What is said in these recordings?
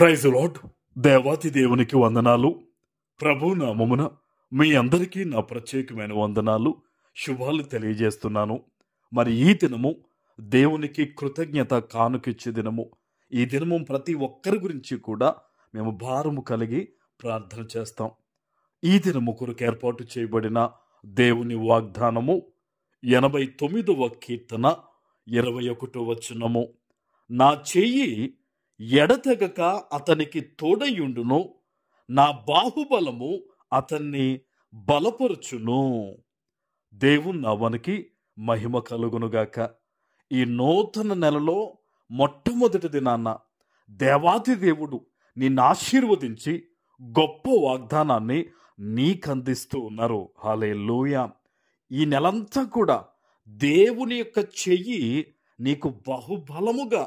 Praise lord. దేవాతి దేవునికి వందనాలు. ప్రభు నామమున మీ అందరికీ నా ప్రత్యేకమైన వందనాలు, శుభాలు తెలియజేస్తున్నాను. మరి ఈ దినము దేవునికి కృతజ్ఞత కానుకిచ్చే దినము. ఈ దినము ప్రతి ఒక్కరి గురించి కూడా మేము భారము కలిగి ప్రార్థన చేస్తాం. ఈ దినము కొరకు ఏర్పాటు చేయబడిన దేవుని వాగ్దానము 89వ కీర్తన 21వ వచనము. నా చెయ్యి ఎడతెగక అతనికి తోడయుండును, నా బాహుబలము అతన్ని బలపరుచును. దేవుని నామానికి మహిమ కలుగునుగాక. ఈ నూతన నెలలో మొట్టమొదటి దినాన దేవాది దేవుడు నిన్ను ఆశీర్వదించి గొప్ప వాగ్దానాన్ని నీకందిస్తూ ఉన్నారు. హల్లెలూయా. ఈ నెలంతా కూడా దేవుని యొక్క చెయ్యి నీకు బహుబలముగా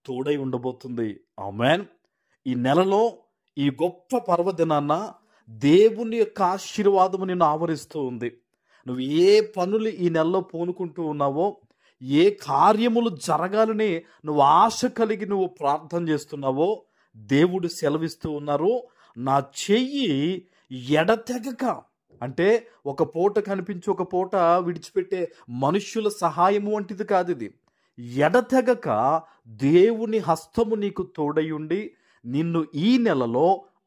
తోడై ఉండబోతుంది. ఆమేన్. ఈ నెలలో ఈ గొప్ప పర్వదినాన దేవుని యొక్క ఆశీర్వాదము నిన్ను ఆవరిస్తూ ఉంది. నువ్వు ఏ పనులు ఈ నెలలో పూనుకుంటూ ఉన్నావో, ఏ కార్యములు జరగాలని నువ్వు ఆశ కలిగి నువ్వు ప్రార్థన చేస్తున్నావో, దేవుడు సెలవిస్తూ ఉన్నారు. నా చెయ్యి ఎడతెగక, అంటే ఒక పూట కనిపించి ఒక పూట విడిచిపెట్టే మనుష్యుల సహాయము వంటిది కాదు ఇది. ఎడతెగక దేవుని హస్తము నీకు తోడయుండి నిన్ను ఈ నెలలో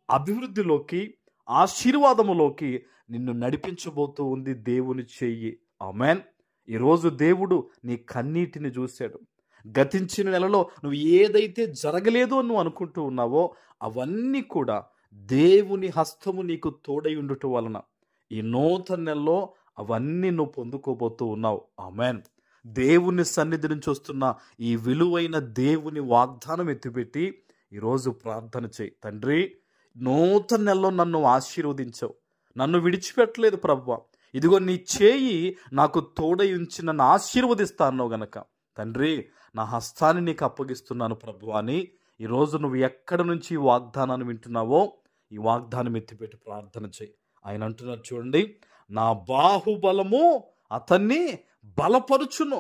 అభివృద్ధిలోకి, ఆశీర్వాదములోకి నిన్ను నడిపించబోతూ ఉంది దేవుని చెయ్యి. ఆమేన్. ఈరోజు దేవుడు నీ కన్నీటిని చూశాడు. గతించిన నెలలో నువ్వు ఏదైతే జరగలేదు అని నువ్వు అనుకుంటూ ఉన్నావో అవన్నీ కూడా దేవుని హస్తము నీకు తోడై ఉండటం వలన ఈ నూతన నెలలో అవన్నీ నువ్వు పొందుకోబోతూ ఉన్నావు. ఆమేన్. దేవుని సన్నిధి నుంచి వస్తున్న ఈ విలువైన దేవుని వాగ్దానం ఎత్తిపెట్టి ఈరోజు ప్రార్థన చేయి. తండ్రి, నూతన నెలలో నన్ను ఆశీర్వదించావు, నన్ను విడిచిపెట్టలేదు ప్రభువా. ఇదిగో నీ చేయి నాకు తోడై ఉంచి నన్ను ఆశీర్వదిస్తాను గనక తండ్రి, నా హస్తాన్ని నీకు అప్పగిస్తున్నాను ప్రభువా అని ఈరోజు నువ్వు ఎక్కడ నుంచి ఈ వాగ్దానాన్ని వింటున్నావో ఈ వాగ్దానం ఎత్తిపెట్టి ప్రార్థన చేయి. ఆయన అంటున్నారు చూడండి, నా బాహుబలము అతన్ని బలపరుచును.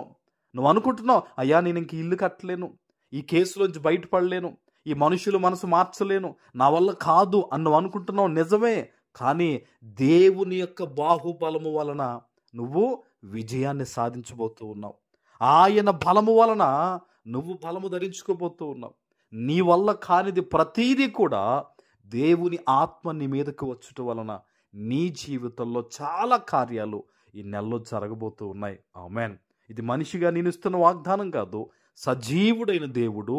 నువ్వు అనుకుంటున్నావు, అయ్యా నేను ఇంక ఇల్లు కట్టలేను, ఈ కేసులోంచి బయటపడలేను, ఈ మనుషులు మనసు మార్చలేను, నా వల్ల కాదు అని నువ్వు అనుకుంటున్నావు. నిజమే, కానీ దేవుని యొక్క బాహుబలము వలన నువ్వు విజయాన్ని సాధించబోతూ ఉన్నావు. ఆయన బలము వలన నువ్వు బలము ధరించుకోబోతూ ఉన్నావు. నీ వల్ల కానిది ప్రతీదీ కూడా దేవుని ఆత్మ నీ మీదకు వచ్చుట వలన నీ జీవితంలో చాలా కార్యాలు ఈ నెలలో జరగబోతూ ఉన్నాయి. ఆమేన్. ఇది మనిషిగా నేను ఇస్తున్న వాగ్దానం కాదు. సజీవుడైన దేవుడు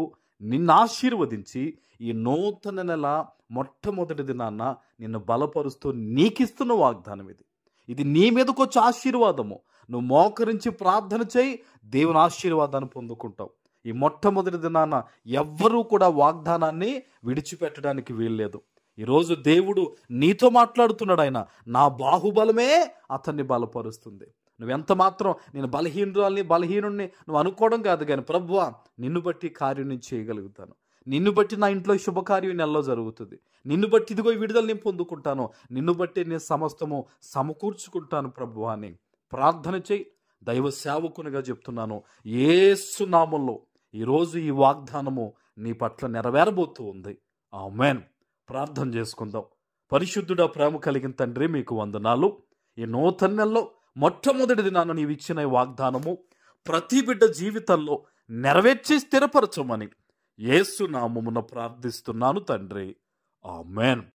నిన్ను ఆశీర్వదించి ఈ నూతన నెల మొట్టమొదటి దినాన నిన్ను బలపరుస్తూ నీకిస్తున్న వాగ్దానం ఇది. ఇది నీ మీదకి వచ్చే ఆశీర్వాదము. నువ్వు మోకరించి ప్రార్థన చేయి, దేవుని ఆశీర్వాదాన్ని పొందుకుంటావు. ఈ మొట్టమొదటి దినాన ఎవ్వరూ కూడా వాగ్దానాన్ని విడిచిపెట్టడానికి వీల్లేదు. ఈరోజు దేవుడు నీతో మాట్లాడుతున్నాడు. ఆయన నా బాహుబలమే అతన్ని బలపరుస్తుంది. నువ్వెంత మాత్రం నేను బలహీనుడిని నువ్వు అనుకోవడం కాదు, కానీ ప్రభువా నిన్ను బట్టి కార్యం నేను చేయగలుగుతాను, నిన్ను బట్టి నా ఇంట్లో శుభకార్యం నెలలో జరుగుతుంది, నిన్ను బట్టి ఇదిగో విడుదల నేను పొందుకుంటాను, నిన్ను బట్టి నేను సమస్తము సమకూర్చుకుంటాను ప్రభువా అని ప్రార్థన చేయి. దైవ సేవకునిగా చెప్తున్నాను, యేసు నామములో ఈరోజు ఈ వాగ్దానము నీ పట్ల నెరవేరబోతూ ఉంది. ఆమేన్. ప్రార్థన చేసుకుందాం. పరిశుద్ధుడా, ప్రేమ కలిగిన తండ్రి, మీకు వందనాలు. ఈ నూతన నెలలో మొట్టమొదటి దినాన నీవు ఇచ్చిన ఈ వాగ్దానము ప్రతి బిడ్డ జీవితంలో నెరవేర్చి స్థిరపరచమని యేసు నామమున ప్రార్థిస్తున్నాను తండ్రి. ఆమేన్.